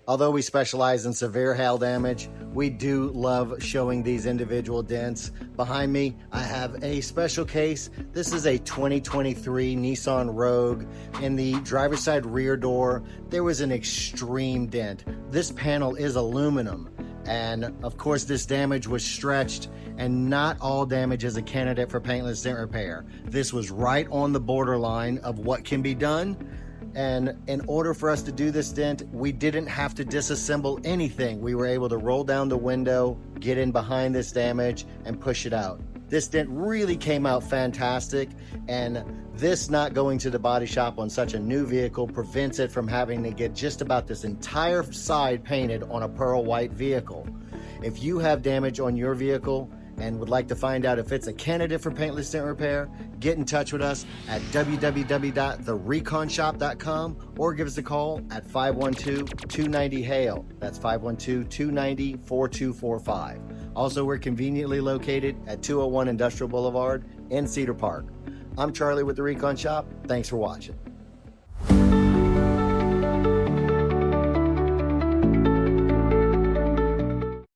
Although we specialize in severe hail damage, we do love showing these individual dents. Behind me, I have a special case. This is a 2023 Nissan Rogue. In the driver's side rear door, there was an extreme dent. This panel is aluminum. And of course, this damage was stretched, and not all damage is a candidate for paintless dent repair. This was right on the borderline of what can be done. And in order for us to do this dent, we didn't have to disassemble anything. We were able to roll down the window, get in behind this damage, and push it out. This dent really came out fantastic, and this not going to the body shop on such a new vehicle prevents it from having to get just about this entire side painted on a pearl white vehicle. If you have damage on your vehicle and would like to find out if it's a candidate for paintless dent repair, get in touch with us at www.thereconshop.com or give us a call at 512-290-HAIL. That's 512-290-4245. Also, we're conveniently located at 201 Industrial Boulevard in Cedar Park. I'm Charlie with the Recon Shop. Thanks for watching.